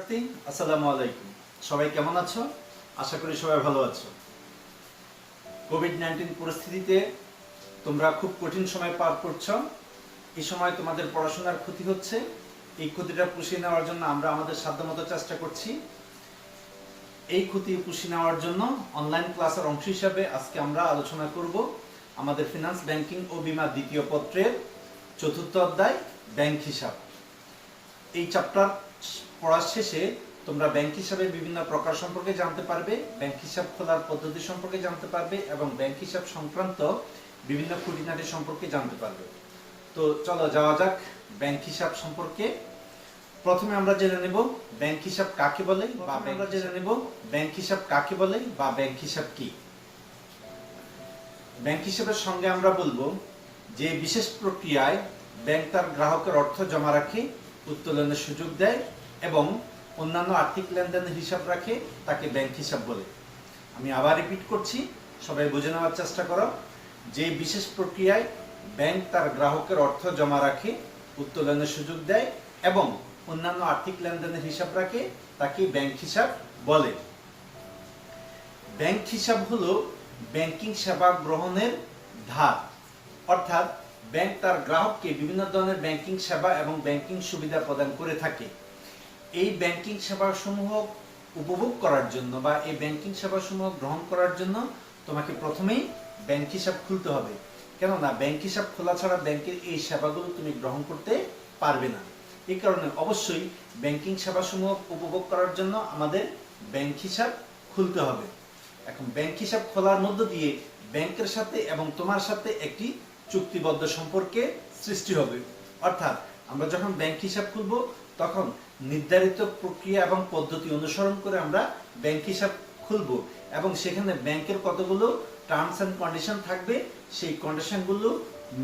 শিক্ষার্থী, আসসালামু আলাইকুম। সবাই কেমন আছো? আশা করি সবাই ভালো আছো। কোভিড-19 পরিস্থিতিতে তোমরা খুব কঠিন সময় পার করছো। এই সময় তোমাদের পড়াশোনার ক্ষতি হচ্ছে। এই ক্ষতিটা পুষিয়ে নেওয়ার জন্য আমরা আমাদের সাধ্যমতো চেষ্টা করছি। এই ক্ষতি পুষিয়ে নেওয়ার জন্য অনলাইন ক্লাসের অংশ হিসাবে আজকে আমরা আলোচনা করব আমাদের ফিনান্স, ব্যাংকিং ও বীমা দ্বিতীয় পত্রের চতুর্থ অধ্যায় ব্যাংক হিসাব। এই চ্যাপ্টার পড়ার শেষে তোমরা ব্যাংক হিসাবের বিভিন্ন প্রকার সম্পর্কে জানতে পারবে, ব্যাংক হিসাব খোলার পদ্ধতি সম্পর্কে জানতে পারবে এবং ব্যাংক হিসাব সংক্রান্ত বিভিন্ন খুঁটিনাটি সম্পর্কে জানতে পারবে। তো চলো যাওয়া যাক ব্যাংক হিসাব সম্পর্কে। প্রথমে আমরা জেনে নেব ব্যাংক হিসাব কাকে বলে বা ব্যাংক হিসাব কাকে বলে বা ব্যাংক হিসাব কি। ব্যাংক হিসাবের সঙ্গে আমরা বলবো যে বিশেষ প্রক্রিয়ায় ব্যাংক তার গ্রাহকের অর্থ জমা রাখে, উত্তোলনের সুযোগ দেয় এবং অন্যান্য আর্থিক লেনদেনের হিসাব রাখে, তাকে ব্যাংক হিসাব বলে। আমি আবার রিপিট করছি, সবাই বুঝে নেওয়ার চেষ্টা করো। যে বিশেষ প্রক্রিয়ায় ব্যাংক তার গ্রাহকের অর্থ জমা রাখে, উত্তোলনের সুযোগ দেয় এবং অন্যান্য আর্থিক লেনদেনের হিসাব রাখে, তাকে ব্যাংক হিসাব বলে। ব্যাংক হিসাব হলো ব্যাংকিং সেবা গ্রহণের ধার, অর্থাৎ ব্যাংক তার গ্রাহককে বিভিন্ন ধরনের ব্যাংকিং সেবা এবং ব্যাংকিং সুবিধা প্রদান করে থাকে। এই ব্যাংকিং সেবাসমূহ উপভোগ করার জন্য বা এই ব্যাংকিং সেবাসমূহ গ্রহণ করার জন্য তোমাকে প্রথমেই ব্যাংক হিসাব খুলতে হবে। কেননা ব্যাংক হিসাব খোলা ছাড়া ব্যাংকের এই সেবাগুলো তুমি গ্রহণ করতে পারবে না। এই কারণে অবশ্যই ব্যাংকিং সেবাসমূহ উপভোগ করার জন্য আমাদের ব্যাংক হিসাব খুলতে হবে। এখন ব্যাংক হিসাব খোলার মধ্য দিয়ে ব্যাংকের সাথে এবং তোমার সাথে একটি চুক্তিবদ্ধ সম্পর্কে সৃষ্টি হবে। অর্থাৎ আমরা যখন ব্যাংক হিসাব খুলব তখন নির্ধারিত প্রক্রিয়া এবং পদ্ধতি অনুসরণ করে আমরা ব্যাংক হিসাব খুলব এবং সেখানে ব্যাংকের কতগুলো টার্মস এন্ড কন্ডিশন থাকবে, সেই কন্ডিশনগুলো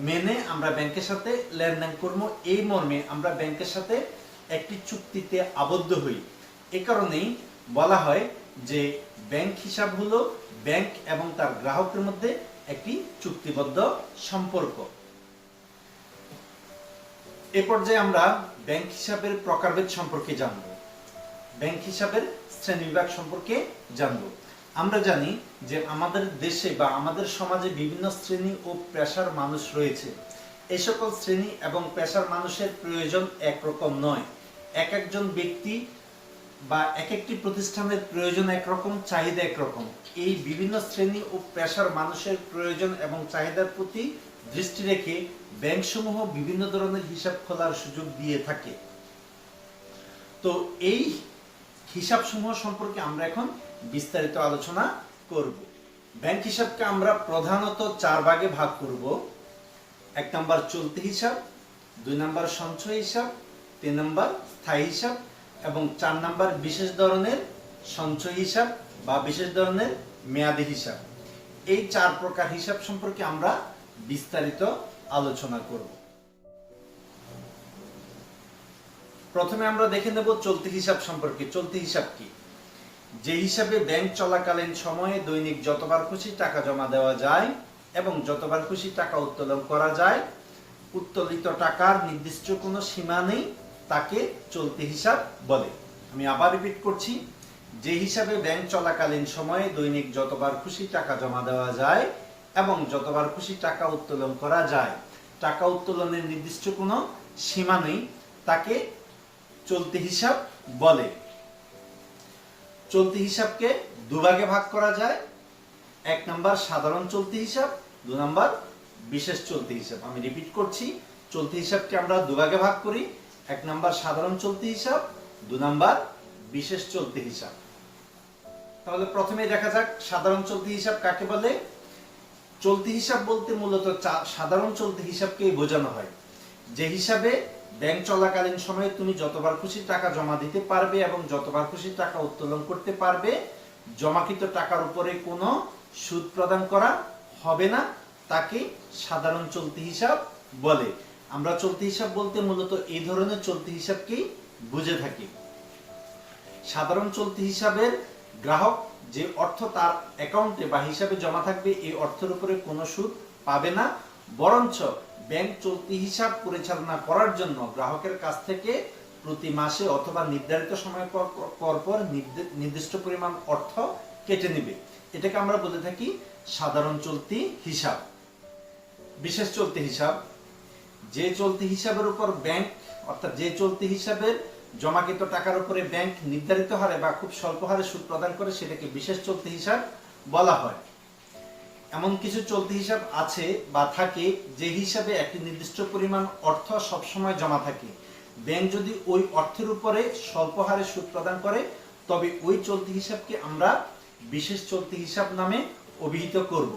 মেনে আমরা ব্যাংকের সাথে লেনদেন করব। এই মর্মে আমরা ব্যাংকের সাথে একটি চুক্তিতে আবদ্ধ হই। এই কারণেই বলা হয় যে ব্যাংক হিসাব হলো ব্যাংক এবং তার গ্রাহকের মধ্যে একটি চুক্তিবদ্ধ সম্পর্ক। এ পর্যায়ে আমরা ব্যাংক হিসাবের প্রকারভেদ সম্পর্কে জানব, ব্যাংক হিসাবের শ্রেণীবিভাগ সম্পর্কে জানব। আমরা জানি যে আমাদের দেশে বা আমাদের সমাজে বিভিন্ন শ্রেণী ও পেশার মানুষ রয়েছে। এই সকল শ্রেণী এবং পেশার মানুষের প্রয়োজন একরকম নয়। এক একজন ব্যক্তি বা এক একটি প্রতিষ্ঠানের প্রয়োজন একরকম, চাহিদা একরকম। এই বিভিন্ন শ্রেণী ও পেশার মানুষের প্রয়োজন এবং চাহিদার প্রতি দৃষ্টি রেখে ব্যাংকসমূহ বিভিন্ন ধরনের হিসাব খোলার সুযোগ দিয়ে থাকে। তো এই হিসাবসমূহ সম্পর্কে আমরা এখন বিস্তারিত আলোচনা করব। ব্যাংক হিসাবকে আমরা প্রধানত 4 ভাগে ভাগ করব। 1 নম্বর চলতি হিসাব, 2 নম্বর সঞ্চয় হিসাব, 3 নম্বর স্থায়ী হিসাব এবং 4 নম্বর বিশেষ ধরনের সঞ্চয় হিসাব বা বিশেষ ধরনের মেয়াদি হিসাব। এই 4 প্রকার হিসাব সম্পর্কে আমরা বিস্তারিত আলোচনা করব। প্রথমে আমরা দেখে নেব চলতি হিসাব সম্পর্কে। চলতি হিসাব কি? যে হিসাবে ব্যাংক চলাকালীন সময়ে দৈনিক যতবার খুশি টাকা জমা দেওয়া যায় এবং যতবার খুশি টাকা উত্তোলন করা যায়, উত্তোলিত টাকার নির্দিষ্ট কোনো সীমা নেই, তাকে চলতি হিসাব বলে। আমি আবার রিপিট করছি, যে হিসাবে ব্যাংক চলাকালীন সময়ে দৈনিক যতবার খুশি টাকা জমা দেওয়া যায় এবং যতবার খুশি টাকা উত্তোলন করা যায়, টাকা উত্তোলনের নির্দিষ্ট কোনো সীমা নেই, তাকে চলতি হিসাব বলে। চলতি হিসাবকে 2 ভাগে ভাগ করা যায়। 1 নম্বর সাধারণ চলতি হিসাব, 2 নম্বর বিশেষ চলতি হিসাব। আমি রিপিট করছি, চলতি হিসাবকে আমরা 2 ভাগে ভাগ করি। 1 নম্বর সাধারণ চলতি হিসাব, 2 নম্বর বিশেষ চলতি হিসাব। তাহলে প্রথমে দেখা যাক সাধারণ চলতি হিসাব কাকে বলে। চলতি হিসাব বলতে মূলত সাধারণ চলতি হিসাবকেই বোঝানো হয়। যে হিসাবে ব্যাংক চলাকালীন সময়ে তুমি যতবার খুশি টাকা জমা দিতে পারবে এবং যতবার খুশি টাকা উত্তোলন করতে পারবে, জমাকৃত টাকার উপরে কোনো সুদ প্রদান করা হবে না, তাকে সাধারণ চলতি হিসাব বলে। আমরা চলতি হিসাব বলতে মূলত এই ধরনের চলতি হিসাবকেই বুঝে থাকি। সাধারণ চলতি হিসাবের গ্রাহক যে অর্থ তার অ্যাকাউন্টে বা হিসাবে জমা থাকবে, এই অর্থের উপরে কোনো সুদ পাবে না, বরঞ্চ ব্যাংক চলতি হিসাব পরিচালনা করার জন্য গ্রাহকের কাছ থেকে প্রতি মাসে অথবা নির্ধারিত সময় পর পর নির্দিষ্ট পরিমাণ অর্থ কেটে নেবে। এটাকে আমরা বলে থাকি সাধারণ চলতি হিসাব। বিশেষ চলতি হিসাব, যে চলতি হিসাবের উপর ব্যাংক অর্থাৎ যে চলতি হিসাবের জমাকৃত টাকার উপরে ব্যাংক নির্ধারিত হারে বা খুব স্বল্প হারে সুদ প্রদান করে সেটাকে বিশেষ চলতি হিসাব বলা হয়। এমন কিছু চলতি হিসাব আছে বা থাকে যে হিসাবে একটি নির্দিষ্ট পরিমাণ অর্থ সবসময় জমা থাকে। ব্যাংক যদি ওই অর্থের উপরে স্বল্প হারে সুদ প্রদান করে তবে ওই চলতি হিসাবকে আমরা বিশেষ চলতি হিসাব নামে অভিহিত করব।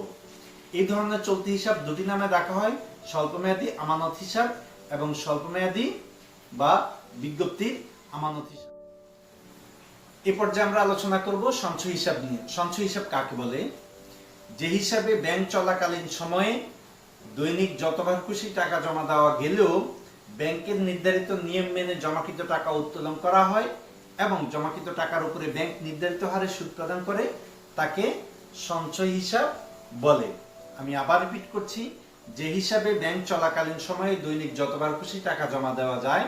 এই ধরনের চলতি হিসাব দুটি নামে রাখা হয়, স্বল্পমেয়াদী আমানত হিসাব এবং স্বল্পমেয়াদী বা বিজ্ঞপ্তির আমানত হিসাব। এ পর্যায়ে আমরা আলোচনা করব সঞ্চয় হিসাব নিয়ে। সঞ্চয় হিসাব কাকে বলে? যে হিসাবে ব্যাংক চলাকালীন সময়ে দৈনিক যতবার খুশি টাকা জমা দেওয়া গেলেও ব্যাংকের নির্ধারিত নিয়ম মেনে জমাকৃত টাকা উত্তোলন করা হয় এবং জমাকৃত টাকার উপরে ব্যাংক নির্ধারিত হারে সুদ প্রদান করে তাকে সঞ্চয় হিসাব বলে। আমি আবার রিপিট করছি, যে হিসাবে ব্যাংক চলাকালীন সময়ে দৈনিক যতবার খুশি টাকা জমা দেওয়া যায়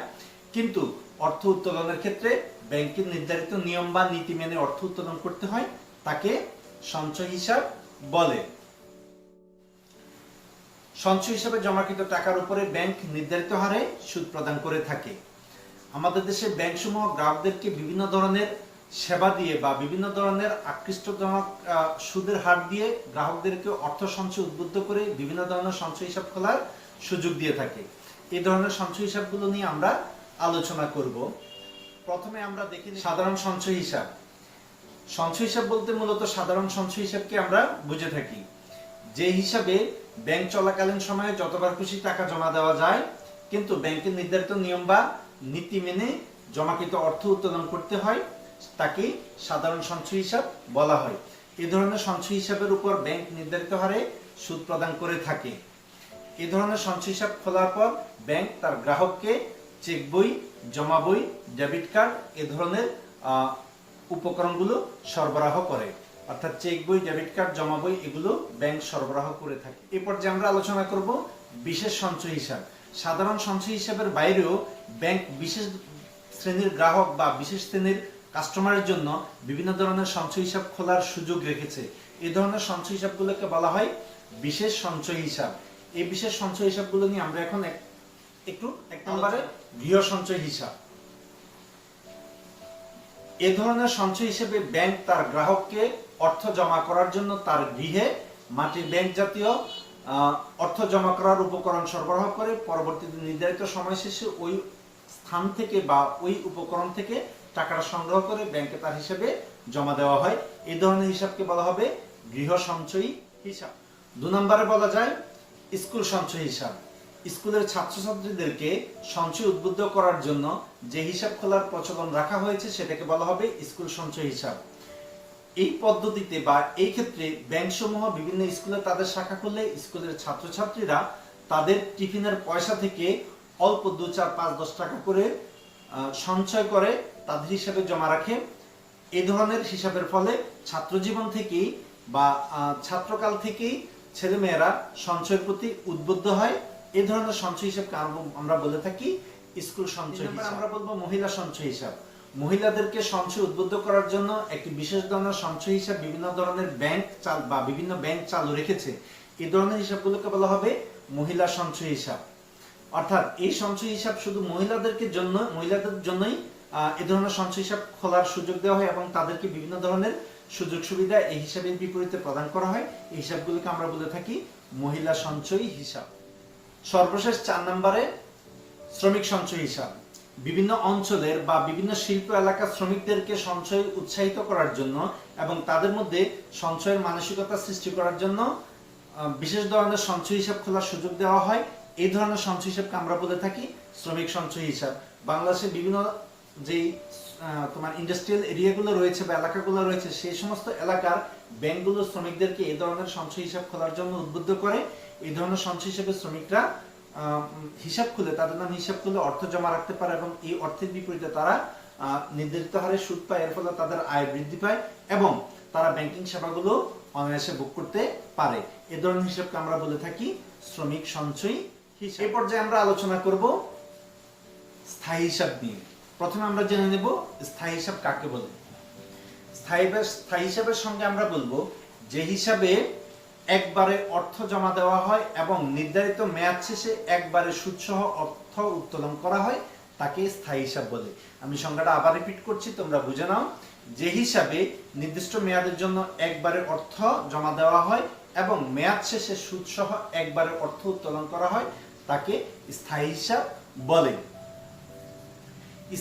কিন্তু অর্থ উত্তোলনের ক্ষেত্রে ব্যাংকের নির্ধারিত নিয়ম বা নীতি মেনে অর্থ উত্তোলন করতে হয় তাকে সঞ্চয় হিসাব বলে। সঞ্চয় হিসাবে জমাকৃত টাকার উপরে ব্যাংক নির্ধারিত হারে সুদ প্রদান করে থাকে। আমাদের দেশে ব্যাংকসমূহ গ্রাহকদেরকে বিভিন্ন ধরনের সেবা দিয়ে বা বিভিন্ন ধরনের আকৃষ্টজনক সুদের হার দিয়ে গ্রাহকদেরকে অর্থ সঞ্চয় উদ্বুদ্ধ করে বিভিন্ন ধরনের সঞ্চয় হিসাব খোলার সুযোগ দিয়ে থাকে। এই ধরনের সঞ্চয় হিসাবগুলো নিয়ে আমরা আলোচনা করব। প্রথমে আমরা দেখি সাধারণ সঞ্চয় হিসাব। সঞ্চয় হিসাব বলতে মূলত সাধারণ সঞ্চয় হিসাবকে আমরা বুঝে থাকি যে হিসাবে ব্যাংক চলাকালীন সময়ে যতবার খুশি টাকা জমা দেওয়া যায় কিন্তু ব্যাংকের নির্ধারিত নিয়ম বা নীতি মেনে জমাকৃত অর্থ উত্তোলন করতে হয় তাকে সাধারণ সঞ্চয় হিসাব বলা হয়। এই ধরনের সঞ্চয় হিসাবের উপর ব্যাংক নির্ধারিত হারে সুদ প্রদান করে থাকে। এই ধরনের সঞ্চয় হিসাব খোলার পর ব্যাংক তার গ্রাহককে চেক বই, জমা বই, ডেবিট কার্ড এ ধরনের উপকরণগুলো সরবরাহ করে। অর্থাৎ চেক বই, ডেবিট কার্ড, জমা বই এগুলো ব্যাংক সরবরাহ করে থাকে। এই পর্যায়ে আমরা আলোচনা করব বিশেষ সঞ্চয় হিসাব। সাধারণ সঞ্চয় হিসাবের বাইরেও ব্যাংক বিশেষ শ্রেণীর গ্রাহক বা বিশেষ শ্রেণীর কাস্টমারের জন্য বিভিন্ন ধরনের সঞ্চয় হিসাব খোলার সুযোগ রেখেছে। এই ধরনের সঞ্চয় হিসাবগুলোকে বলা হয় বিশেষ সঞ্চয় হিসাব। এই বিশেষ সঞ্চয় হিসাবগুলো নিয়ে আমরা এখন এক নম্বরে গৃহ সঞ্চয় হিসাব। এ ধরনের সঞ্চয় হিসেবে ব্যাংক তার গ্রাহককে অর্থ জমা করার জন্য তার গৃহে মাটির ব্যাংক জাতীয় অর্থ জমা করার উপকরণ সরবরাহ করে। পরবর্তীতে নির্ধারিত সময় শেষে ওই স্থান থেকে বা ওই উপকরণ থেকে টাকাটা সংগ্রহ করে ব্যাংকে তার হিসেবে জমা দেওয়া হয়। এই ধরনের হিসাবকে বলা হবে গৃহ সঞ্চয়ী হিসাব। 2 নম্বরে বলা যায় স্কুল সঞ্চয় হিসাব। স্কুলের ছাত্রছাত্রীদেরকে সঞ্চয় উদ্বুদ্ধ করার জন্য যে হিসাব খোলার প্রচলন রাখা হয়েছে সেটাকে বলা হবে স্কুল সঞ্চয় হিসাব। এই পদ্ধতিতে বা এই ক্ষেত্রে ব্যাংকসমূহ বিভিন্ন স্কুলে তাদের শাখা খুললে স্কুলের ছাত্রছাত্রীরা তাদের টিফিনের পয়সা থেকে অল্প 2, 4, 5, 10 টাকা করে সঞ্চয় করে তাদের হিসাবে জমা রাখে। এই ধরনের হিসাবের ফলে ছাত্র জীবন থেকেই বা ছাত্রকাল থেকেই ছেলেমেয়েরা সঞ্চয়ের প্রতি উদ্বুদ্ধ হয়। এই ধরনের সঞ্চয় হিসাবকে আমরা বলে থাকি স্কুল সঞ্চয় হিসাব। আমরা বলবো মহিলা সঞ্চয় হিসাব। মহিলাদেরকে সঞ্চয় উদ্বুদ্ধ করার জন্য একটি বিশেষ ধরনের সঞ্চয় হিসাব বিভিন্ন ধরনের ব্যাংক বা বিভিন্ন ব্যাংক চালু রেখেছে। এই ধরনের হিসাবগুলোকে বলা হবে মহিলা সঞ্চয় হিসাব। অর্থাৎ এই সঞ্চয় হিসাব শুধু মহিলাদের জন্যই এই ধরনের সঞ্চয় হিসাব খোলার সুযোগ দেওয়া হয় এবং তাদেরকে বিভিন্ন ধরনের সুযোগ সুবিধা এই হিসাবের বিপরীতে প্রদান করা হয়। এই হিসাবগুলোকে আমরা বলে থাকি মহিলা সঞ্চয় হিসাব। সর্বশেষ 4 নম্বরে শ্রমিক সঞ্চয় হিসাব। বিভিন্ন অঞ্চলের বা বিভিন্ন শিল্প এলাকার শ্রমিকদেরকে সঞ্চয় উৎসাহিত করার জন্য এবং তাদের মধ্যে সঞ্চয়ের মানসিকতা সৃষ্টি করার জন্য বিশেষ ধরনের সঞ্চয় হিসাব খোলার সুযোগ দেওয়া হয়। এই ধরনের সঞ্চয় হিসাবকে আমরা বলে থাকি শ্রমিক সঞ্চয় হিসাব। বাংলাদেশে বিভিন্ন যেই ইন্ডাস্ট্রিয়াল এরিয়াগুলো রয়েছে বা এলাকাগুলো রয়েছে সেই সমস্ত এলাকার ব্যাংকগুলো শ্রমিকদেরকে এই ধরনের সঞ্চয় হিসাব খোলার জন্য উদ্বুদ্ধ করে। এই ধরনের সঞ্চয় হিসাবে শ্রমিকরা হিসাব খুলে তাদের নাম হিসাব খুলে অর্থ জমা রাখতে পারে এবং এই অর্থের বিপরীতে তারা নির্ধারিত হারে সুদ পায়। এর ফলে তাদের আয় বৃদ্ধি পায় এবং তারা ব্যাংকিং সেবাগুলো অনায়াসে ভোগ করতে পারে। এই ধরনের হিসাবকে আমরা বলে থাকি শ্রমিক সঞ্চয় হিসাব। এই পর্যায়ে আমরা আলোচনা করব স্থায়ী হিসাব নিয়ে। প্রথমে আমরা জেনে নেব স্থায়ী হিসাব কাকে বলে। স্থায়ী হিসাবের সঙ্গে আমরা বলবো যে হিসাবে একবারে অর্থ জমা দেওয়া হয় এবং নির্ধারিত মেয়াদ শেষে একবারে সুদসহ অর্থ উত্তোলন করা হয় তাকে স্থায়ী হিসাব বলে। আমি সংজ্ঞাটা আবার রিপিট করছি, তোমরা বুঝে নাও। যে হিসাবে নির্দিষ্ট মেয়াদের জন্য একবারে অর্থ জমা দেওয়া হয় এবং মেয়াদ শেষে সুদসহ একবারে অর্থ উত্তোলন করা হয় তাকে স্থায়ী হিসাব বলে।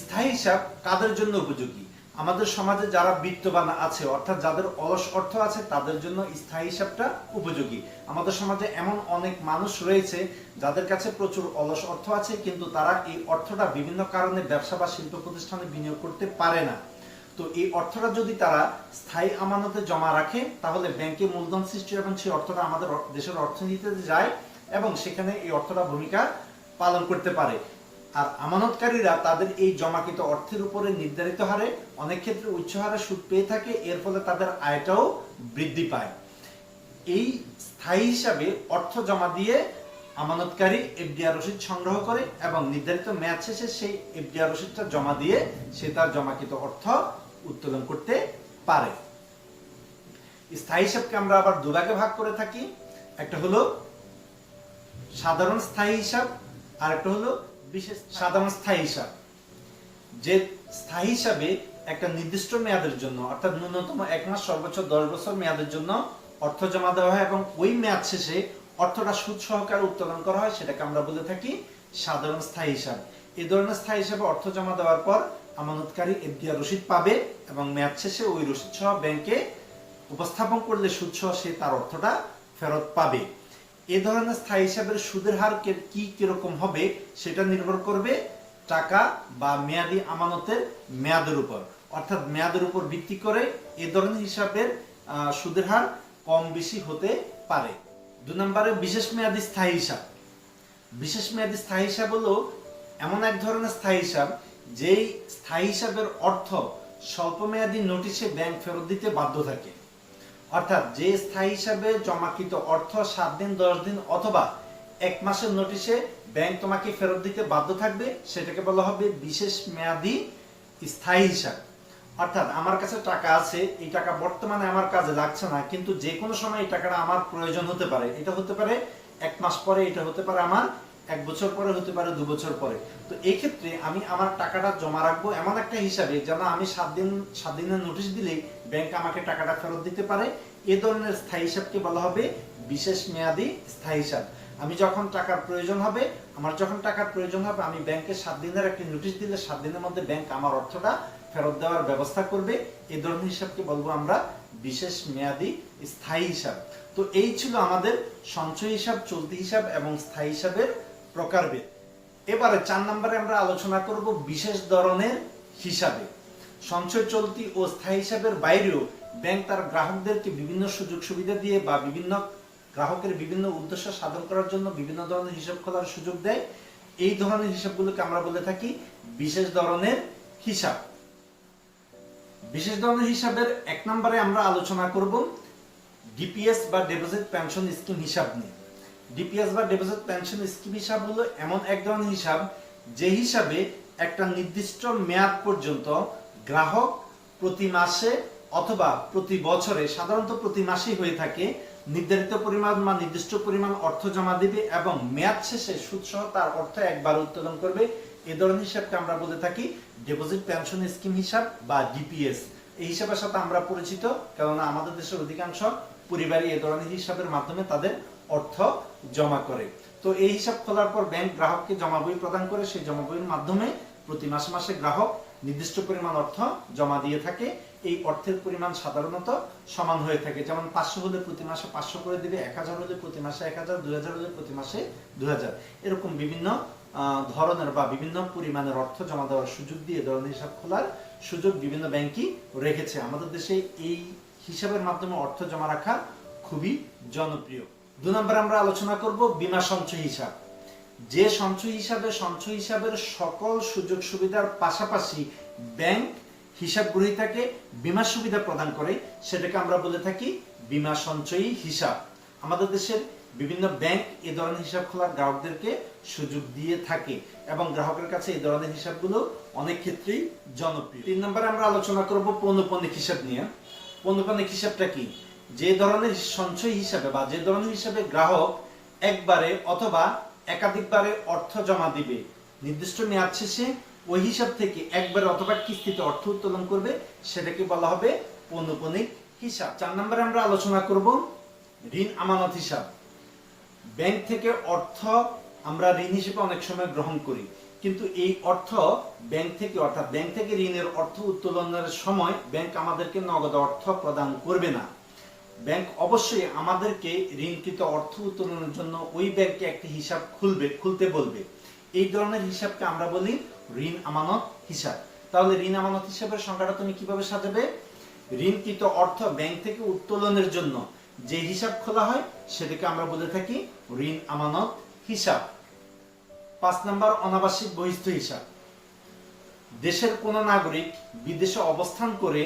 স্থায়ী হিসাব কাদের জন্য উপযোগী? আমাদের সমাজে যারা বিত্তবান আছে, অর্থাৎ যাদের অলস অর্থ আছে, তাদের জন্য স্থায়ী হিসাবটা উপযোগী। আমাদের সমাজে এমন অনেক মানুষ রয়েছে যাদের কাছে প্রচুর অলস অর্থ আছে, কিন্তু তারা এই অর্থটা বিভিন্ন কারণে ব্যবসা বা শিল্প প্রতিষ্ঠানে বিনিয়োগ করতে পারে না। তো এই অর্থটা যদি তারা স্থায়ী আমানতে জমা রাখে তাহলে ব্যাংকে মূলধন সৃষ্টি এবং সেই অর্থটা আমাদের দেশের অর্থনীতিতে যায় এবং সেখানে এই অর্থটা ভূমিকা পালন করতে পারে। আর আমানতকারীরা তাদের এই জমাকৃত অর্থের উপরে নির্ধারিত হারে, অনেক ক্ষেত্রে উচ্চ হারে সুদ পেয়ে থাকে, এর ফলে তাদের আয়টাও বৃদ্ধি পায়। এই স্থায়ী হিসাবে অর্থ জমা দিয়ে আমানতকারী এফডিআর রসিদ সংগ্রহ করে এবং নির্ধারিত মেয়াদ শেষে সেই এফডিআর রসিদটা জমা দিয়ে সে তার জমাকৃত অর্থ উত্তোলন করতে পারে। স্থায়ী হিসাবকে আমরা আবার দুভাগে ভাগ করে থাকি, একটা হলো সাধারণ স্থায়ী হিসাব আর একটা হলো বিশেষ সাধারণ স্থায়ী হিসাব। যে স্থায়ী হিসাবে একটা নির্দিষ্ট মেয়াদের জন্য, অর্থাৎ ন্যূনতম 1 মাস সর্বোচ্চ 10 বছর মেয়াদের জন্য অর্থ জমা দেওয়া হয় এবং ওই মেয়াদ শেষে অর্থটা সুদ সহকারে উত্তোলন করা হয়, সেটাকে আমরা বলে থাকি সাধারণ স্থায়ী হিসাব। এই ধরনের স্থায়ী হিসাবে অর্থ জমা দেওয়ার পর আমানতকারী এফডিআর রসিদ পাবে এবং মেয়াদ শেষে ওই রসিদ সহ ব্যাংকে উপস্থাপন করলে সুদ সহ সে তার অর্থটা ফেরত পাবে। এই ধরনের স্থায়ী হিসাবের সুদের হার কিরকম হবে সেটা নির্ভর করবে টাকা বা মেয়াদি আমানতের মেয়াদের উপর, অর্থাৎ মেয়াদের উপর ভিত্তি করে এই ধরনের হিসাবের সুদের হার কম বেশি হতে পারে। 2 নম্বরে বিশেষ মেয়াদি স্থায়ী হিসাব। বিশেষ মেয়াদি স্থায়ী হিসাব হলো এমন এক ধরনের স্থায়ী হিসাব যেই স্থায়ী হিসাবের অর্থ স্বল্প মেয়াদি নোটিশে ব্যাংক ফেরত দিতে বাধ্য থাকে। অর্থাৎ যে স্থায়ী হিসাবে জমাকৃত অর্থ 7 দিন, 10 দিন অথবা 1 মাসের নোটিশে ব্যাংক তোমাকে ফেরত দিতে বাধ্য থাকবে, সেটাকে বলা হবে বিশেষ মেয়াদি স্থায়ী হিসাব। অর্থাৎ আমার কাছে টাকা আছে, এই টাকা বর্তমানে আমার কাজে লাগছে না, কিন্তু যে কোনো সময় এই টাকাটা আমার প্রয়োজন হতে পারে। এটা হতে পারে 1 মাস পরে, এটা হতে পারে আমার 1 বছর পরে, হতে পারে 2 বছর পরে। তো এই ক্ষেত্রে আমি আমার টাকাটা জমা রাখবো এমন একটা হিসাবে যেন আমি 7 দিনের নোটিশ দিলেই ব্যাংক আমাকে টাকাটা ফেরত দিতে পারে। এ ধরনের স্থায়ী হিসাবকে বলা হবে বিশেষ মেয়াদি স্থায়ী হিসাব। আমি যখন টাকার প্রয়োজন হবে, আমি ব্যাংকে 7 দিনের একটি নোটিশ দিলে 7 দিনের মধ্যে ব্যাংক আমার অর্থটা ফেরত দেওয়ার ব্যবস্থা করবে। এই ধরনের হিসাবকে বলবো আমরা বিশেষ মেয়াদি স্থায়ী হিসাব। তো এই ছিল আমাদের সঞ্চয় হিসাব, চলতি হিসাব এবং স্থায়ী হিসাবের প্রকারভেদ। এবারে 4 নম্বরে আমরা আলোচনা করব বিশেষ ধরনের হিসাবে। সঞ্চয়, চলতি ও স্থায়ী হিসাবের বাইরেও ব্যাংক তার গ্রাহকদেরকে বিভিন্ন সুযোগ সুবিধা দিয়ে বা বিভিন্ন গ্রাহকের বিভিন্ন উদ্দেশ্য সাধন করার জন্য বিভিন্ন ধরনের হিসাব খোলার সুযোগ দেয়। এই ধরনের হিসাবগুলোকে আমরা বলে থাকি বিশেষ ধরনের হিসাব। বিশেষ ধরনের হিসাবের 1 নম্বরে আমরা আলোচনা করব ডিপিএস বা ডিপোজিট পেনশন স্কিম হিসাব নিয়ে। ডিপিএস বা ডিপোজিট পেনশন স্কিম হিসাব হলো এমন এক ধরনের হিসাব যে হিসাবে একটা নির্দিষ্ট মেয়াদ পর্যন্ত গ্রাহক প্রতি মাসে অথবা প্রতি বছরে, সাধারণত প্রতি মাসেই হয়ে থাকে, নির্ধারিত পরিমাণ বা নির্দিষ্ট পরিমাণ অর্থ জমা দিবে এবং মেয়াদ শেষে সুদ সহ তার অর্থ একবার উত্তোলন করবে। এই ধরনের হিসাবকে আমরা বলে থাকি ডিপোজিট পেনশন স্কিম হিসাব বা ডিপিএস। এই হিসাবের সাথে আমরা পরিচিত, কারণ আমাদের দেশের অধিকাংশ পরিবারই এই ধরনের হিসাবের মাধ্যমে তাদের অর্থ জমা করে। তো এই হিসাব খোলার পর ব্যাংক গ্রাহককে জমা বই প্রদান করে, সেই জমা বইয়ের মাধ্যমে প্রতি মাসে মাসে গ্রাহক নির্দিষ্ট পরিমাণ অর্থ জমা দিয়ে থাকে। এই অর্থের পরিমাণ সাধারণত সমান হয়ে থাকে, যেমন 500 হলে প্রতি মাসে 500 করে দিবে, 1000 হলে প্রতি মাসে 1000, 2000 হলে প্রতি মাসে 2000। এরকম বিভিন্ন ধরনের বা বিভিন্ন পরিমাণের অর্থ জমা দেওয়ার সুযোগ দিয়ে ধরনের হিসাব খোলার সুযোগ বিভিন্ন ব্যাংকই রেখেছে। আমাদের দেশে এই হিসাবের মাধ্যমে অর্থ জমা রাখা খুবই জনপ্রিয়। 2 নম্বরে আমরা আলোচনা করব বীমা সঞ্চয় হিসাব। যে সঞ্চয় হিসাবের সকল সুযোগ সুবিধার পাশাপাশি ব্যাংক হিসাব গ্রহীতাকে বীমা সুবিধা প্রদান করে, সেটাকে আমরা বলে থাকি বীমা সঞ্চয়ী হিসাব। আমাদের দেশের বিভিন্ন ব্যাংক এই ধরনের হিসাব খোলার গ্রাহকদেরকে সুযোগ দিয়ে থাকে এবং গ্রাহকের কাছে এই ধরনের হিসাবগুলো অনেক ক্ষেত্রেই জনপ্রিয়। 3 নম্বরে আমরা আলোচনা করব পৌনঃপুনিক হিসাব নিয়ে। পৌনঃপুনিক হিসাবটা কি? যে ধরনের সঞ্চয় হিসাবে বা যে ধরনের হিসাবে গ্রাহক একবারে অথবা একাধিকবারে অর্থ জমা দিবে, নির্দিষ্ট মেয়াদ শেষে ওই হিসাব থেকে একবারে অথবা কিস্তিতে অর্থ উত্তোলন করবে, সেটাকে বলা হবে পৌনঃপুনিক হিসাব। 4 নম্বরে আমরা আলোচনা করব ঋণ আমানত হিসাব। ব্যাংক থেকে অর্থ আমরা ঋণ হিসেবে অনেক সময় গ্রহণ করি, কিন্তু এই অর্থ ব্যাংক থেকে অর্থাৎ ব্যাংক থেকে ঋণের অর্থ উত্তোলনের সময় ব্যাংক আমাদেরকে নগদ অর্থ প্রদান করবে না। ব্যাংক অবশ্যই আমাদেরকে ঋণকৃত অর্থ উত্তোলনের জন্য ওই ব্যাংকে একটি হিসাব খুলতে বলবে। এই ধরনের হিসাবকে আমরা বলি ঋণ আমানত হিসাব। তাহলে ঋণ আমানত হিসাবের সংজ্ঞাটা তুমি কিভাবে সাজাবে? ঋণকৃত অর্থ ব্যাংক থেকে উত্তোলনের জন্য যে হিসাব খোলা হয় সেটাকে আমরা বলে থাকি ঋণ আমানত হিসাব। 5 নম্বর অনাবাসিক বহিস্থ হিসাব। দেশের কোন নাগরিক বিদেশে অবস্থান করে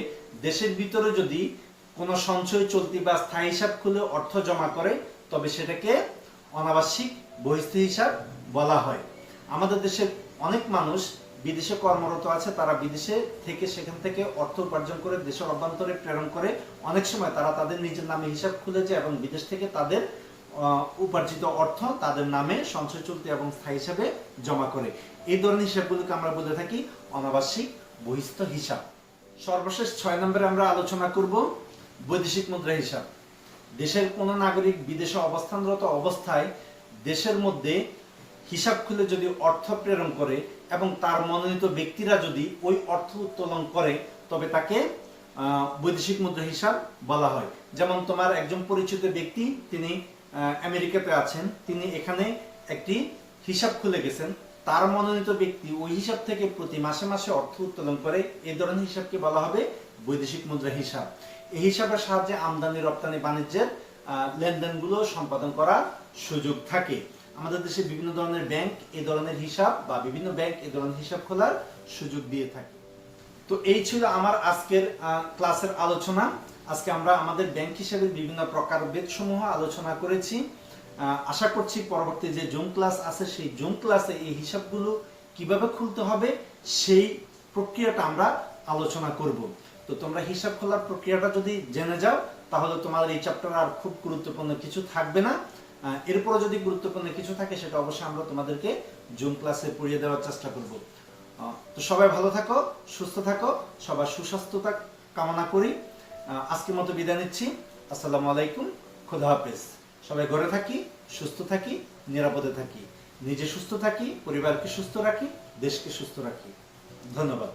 দেশের ভিতরে যদি কোনো সঞ্চয়, চলতি বা স্থায়ী হিসাব খুলে অর্থ জমা করে তবে সেটাকে অনাবাসিক বহিস্থ হিসাব বলা হয়। আমাদের দেশের অনেক মানুষ বিদেশে কর্মরত আছে, তারা বিদেশে থেকে সেখান থেকে অর্থ উপার্জন করে দেশের অভ্যন্তরে প্রেরণ করে। অনেক সময় তারা তাদের নিজের নামে হিসাব খুলেছে এবং বিদেশ থেকে তাদের উপার্জিত অর্থ তাদের নামে সঞ্চয়, চলতি এবং স্থায়ী হিসাবে জমা করে। এই ধরনের হিসাবগুলোকে আমরা বলে থাকি অনাবাসিক বহিস্থ হিসাব। সর্বশেষ 6 নম্বরে আমরা আলোচনা করব বৈদেশিক মুদ্রা হিসাব। দেশের কোন নাগরিক বিদেশে অবস্থানরত অবস্থায় দেশের মধ্যে হিসাব খুলে যদি অর্থ প্রেরণ করে এবং তার মনোনীত ব্যক্তিরা যদি ওই অর্থ উত্তোলন করে তবে তাকে বৈদেশিক মুদ্রা হিসাব বলা হয়। যেমন তোমার একজন পরিচিত ব্যক্তি, তিনি আমেরিকাতে আছেন, তিনি এখানে একটি হিসাব খুলে গেছেন, তার মনোনীত ব্যক্তি ওই হিসাব থেকে প্রতি মাসে মাসে অর্থ উত্তোলন করে। এই ধরনের হিসাবকে বলা হবে বৈদেশিক মুদ্রা হিসাব। এই হিসাবের সাহায্যে আমদানি রপ্তানি বাণিজ্যের লেনদেনগুলো সম্পাদন করার সুযোগ থাকে। আমাদের দেশে বিভিন্ন ধরনের ব্যাংক এই ধরনের হিসাব বা বিভিন্ন ব্যাংক এই ধরনের হিসাব খোলার সুযোগ দিয়ে থাকে। তো এই ছিল আমার আজকের ক্লাসের আলোচনা। আজকে আমরা আমাদের ব্যাংক হিসাবের বিভিন্ন প্রকারভেদ সমূহ আলোচনা করেছি। আশা করছি পরবর্তী যে জুম ক্লাস আছে সেই জুম ক্লাসে এই হিসাবগুলো কিভাবে খুলতে হবে সেই প্রক্রিয়াটা আমরা আলোচনা করব। তো তোমরা হিসাব খোলার প্রক্রিয়াটা যদি জেনে যাও তাহলে তোমাদের এই চ্যাপ্টারে আর খুব গুরুত্বপূর্ণ কিছু থাকবে না। এরপরে যদি গুরুত্বপূর্ণ কিছু থাকে সেটা অবশ্যই আমরা তোমাদেরকে জুম ক্লাসে পড়িয়ে দেওয়ার চেষ্টা করব। তো সবাই ভালো থাকো, সুস্থ থাকো, সবার সুস্বাস্থ্যতা কামনা করি। আজকের মতো বিদায় নিচ্ছি। আসসালামু আলাইকুম, খোদা হাফেজ। সবাই ঘরে থাকি, সুস্থ থাকি, নিরাপদে থাকি, নিজে সুস্থ থাকি, পরিবারকে সুস্থ রাখি, দেশকে সুস্থ রাখি। ধন্যবাদ।